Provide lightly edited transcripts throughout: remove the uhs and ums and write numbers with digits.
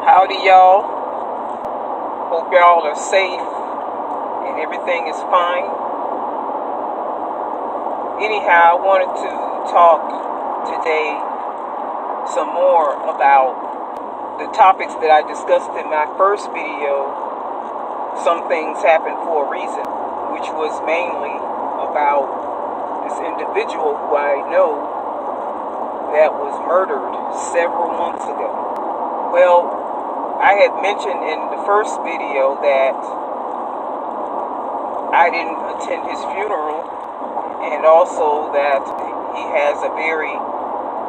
Howdy, y'all. Hope y'all are safe and everything is fine. Anyhow, I wanted to talk today some more about the topics that I discussed in my first video. Some things happen for a reason, which was mainly about this individual who I know that was murdered several months ago. Well, I had mentioned in the first video that I didn't attend his funeral, and also that he has a very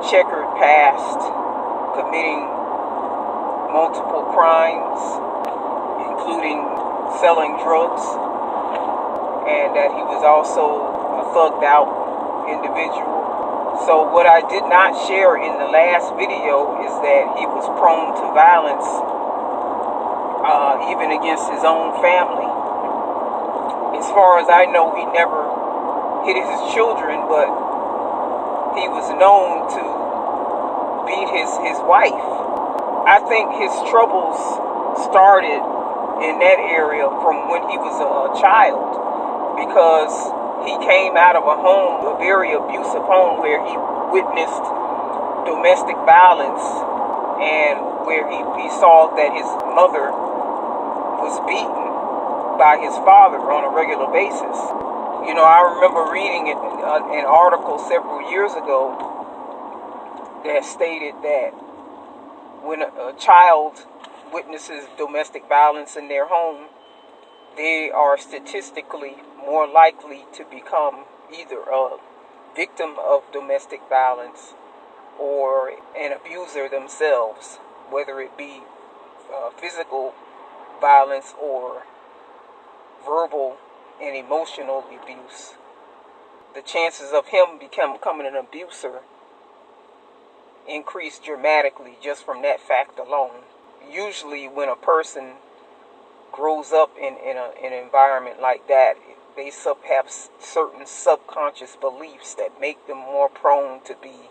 checkered past, committing multiple crimes, including selling drugs, and that he was also a thugged out individual. So what I did not share in the last video is that he was prone to violence, even against his own family. As far as I know, he never hit his children, but he was known to beat his wife. I think his troubles started in that area from when he was a child, because he came out of a home, a very abusive home, where he witnessed domestic violence and where he saw that his mother was beaten by his father on a regular basis. You know, I remember reading an article several years ago that stated that when a child witnesses domestic violence in their home, they are statistically more likely to become either a victim of domestic violence or an abuser themselves, whether it be physical violence or verbal and emotional abuse. The chances of him becoming an abuser increase dramatically just from that fact alone. Usually when a person grows up in an environment like that, they have certain subconscious beliefs that make them more prone to be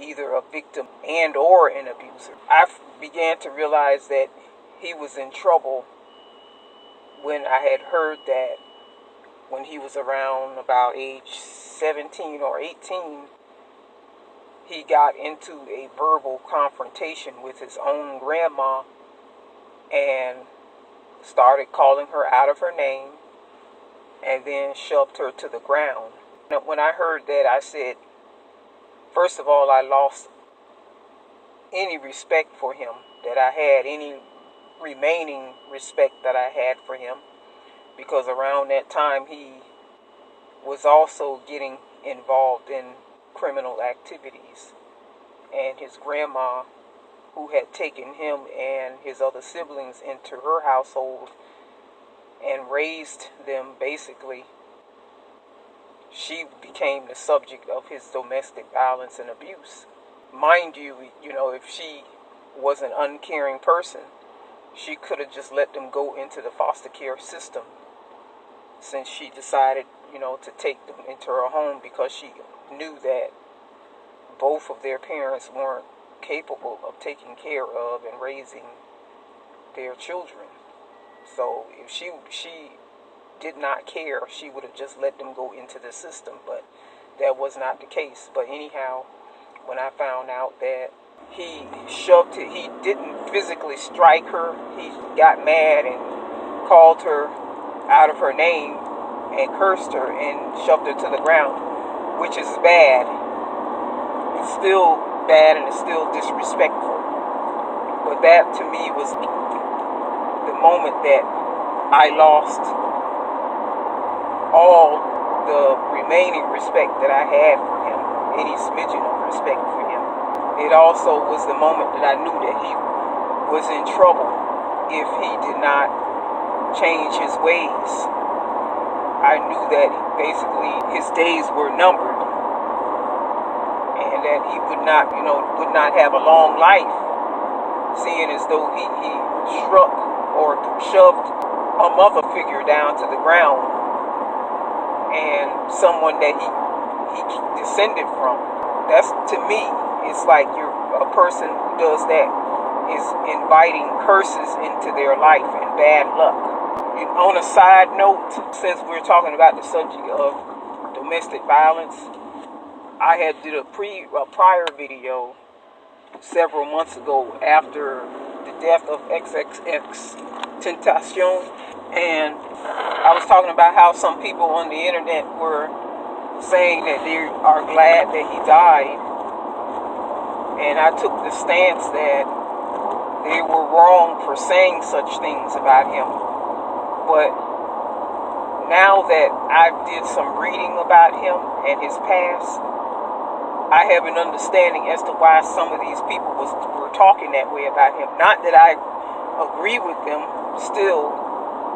either a victim and or an abuser. I began to realize that he was in trouble when I had heard that when he was around about age 17 or 18, he got into a verbal confrontation with his own grandma and started calling her out of her name and then shoved her to the ground. Now, when I heard that, I said, first of all, I lost any respect for him that I had, any remaining respect that I had for him, because around that time he was also getting involved in criminal activities, and his grandma, who had taken him and his other siblings into her household and raised them, basically, she became the subject of his domestic violence and abuse. Mind you, if she was an uncaring person, she could have just let them go into the foster care system, since she decided, to take them into her home, because she knew that both of their parents weren't capable of taking care of and raising their children. So if she did not care, she would have just let them go into the system, but that was not the case. But anyhow, when I found out that he didn't physically strike her, he got mad and called her out of her name and cursed her and shoved her to the ground, which is bad. It's still bad and it's still disrespectful. But that to me was the moment that I lost all the remaining respect that I had for him, any smidgen of respect for him. It also was the moment that I knew that he was in trouble if he did not change his ways. I knew that basically his days were numbered, and that he would not have a long life, seeing as though he struck or shoved a mother figure down to the ground, and someone that he descended from. That's, to me, it's like a person who does that is inviting curses into their life and bad luck. On a side note, since we're talking about the subject of domestic violence, I had did a prior video several months ago after the death of XXX Tentacion, and I was talking about how some people on the internet were saying that they are glad that he died, and I took the stance that they were wrong for saying such things about him. But now that I did some reading about him and his past, I have an understanding as to why some of these people were talking that way about him. Not that I agree with them still,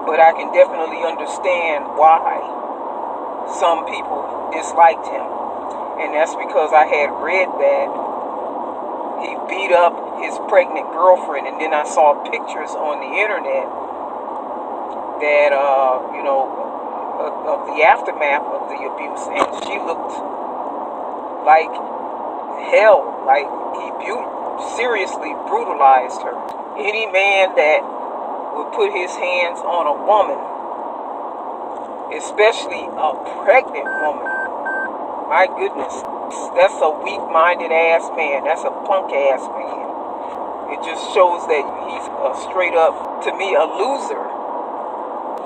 but I can definitely understand why some people disliked him. And that's because I had read that he beat up his pregnant girlfriend, and then I saw pictures on the internet that, of the aftermath of the abuse, and she looked like hell, like he seriously brutalized her. Any man that would put his hands on a woman, especially a pregnant woman, my goodness, that's a weak-minded ass man. That's a punk ass man. It just shows that he's straight up, to me, a loser.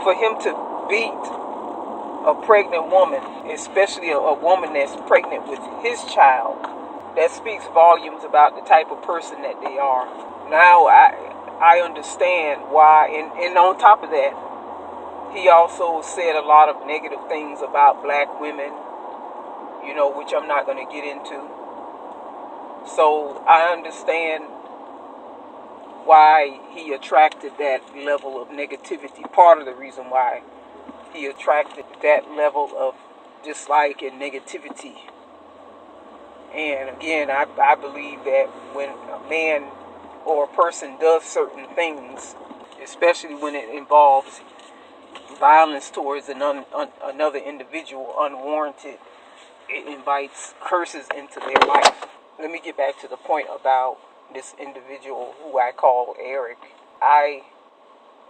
For him to beat a pregnant woman, especially a woman that's pregnant with his child, that speaks volumes about the type of person that they are. Now I understand why, and on top of that, he also said a lot of negative things about black women, which I'm not going to get into. So I understand why he attracted that level of negativity. Part of the reason why he attracted that level of dislike and negativity. And again, I believe that when a man or a person does certain things, especially when it involves violence towards another individual unwarranted, it invites curses into their life. Let me get back to the point about this individual who I call Eric. I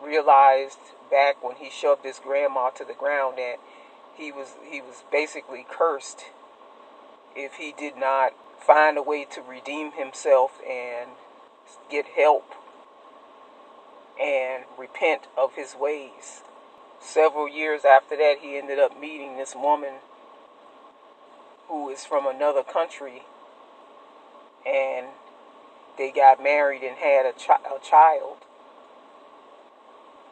realized back when he shoved his grandma to the ground that he was basically cursed if he did not find a way to redeem himself and get help and repent of his ways. Several years after that, he ended up meeting this woman who is from another country, and they got married and had a child.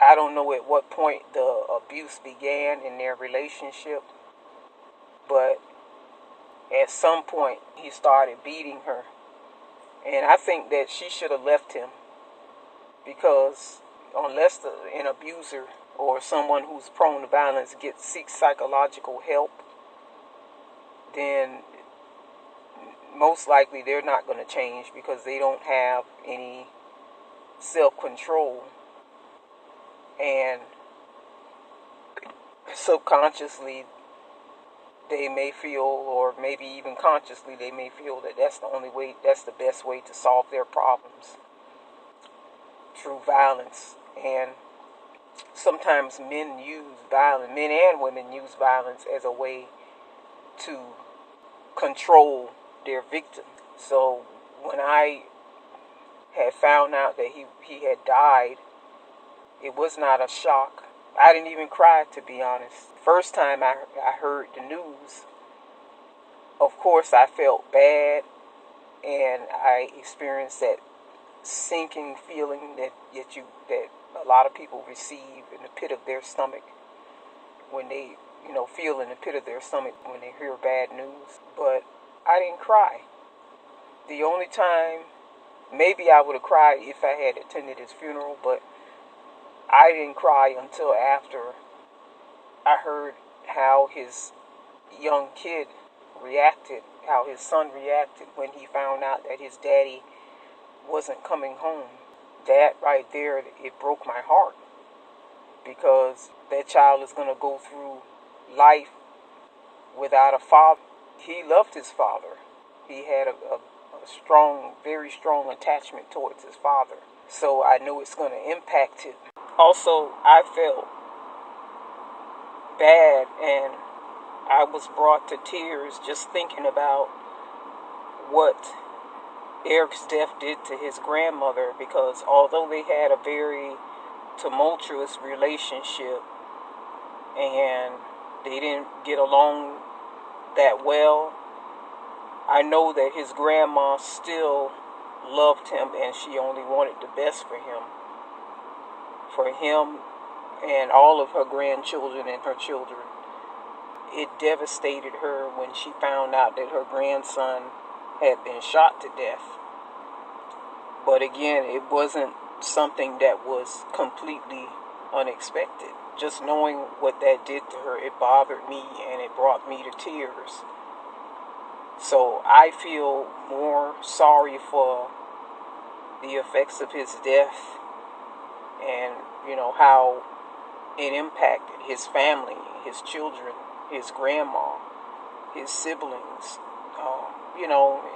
I don't know at what point the abuse began in their relationship, but at some point he started beating her. And I think that she should have left him, because unless an abuser or someone who's prone to violence seeks psychological help, then most likely they're not going to change, because they don't have any self-control. And subconsciously they may feel, or maybe even consciously they may feel, that that's the best way to solve their problems, through violence. And sometimes men and women use violence as a way to control their victim. So when I had found out that he had died, it was not a shock. I didn't even cry, to be honest. First time I heard the news, of course I felt bad, and I experienced that sinking feeling that a lot of people receive in the pit of their stomach when they feel in the pit of their stomach when they hear bad news. But I didn't cry. The only time maybe I would have cried if I had attended his funeral, but I didn't cry until after I heard how his young kid reacted, how his son reacted when he found out that his daddy wasn't coming home. That right there, it broke my heart, because that child is going to go through life without a father. He loved his father. He had a very strong attachment towards his father. So I know it's going to impact him. Also, I felt bad and I was brought to tears just thinking about what Eric's death did to his grandmother, because although they had a very tumultuous relationship and they didn't get along that well, I know that his grandma still loved him and she only wanted the best for him. For him and all of her grandchildren and her children. It devastated her when she found out that her grandson had been shot to death. But again, it wasn't something that was completely unexpected. Just knowing what that did to her, it bothered me and it brought me to tears. So I feel more sorry for the effects of his death and, how it impacted his family, his children, his grandma, his siblings,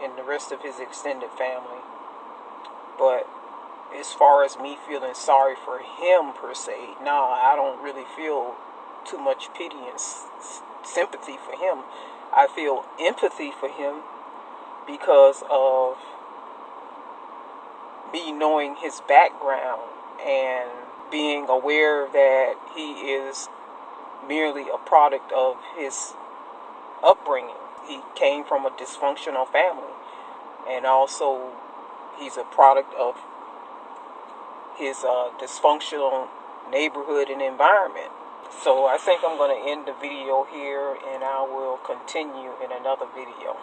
and the rest of his extended family. But as far as me feeling sorry for him per se, I don't really feel too much pity and sympathy for him. I feel empathy for him because of me knowing his background and being aware that he is merely a product of his upbringing. He came from a dysfunctional family, and also he's a product of his dysfunctional neighborhood and environment. So I think I'm going to end the video here, and I will continue in another video.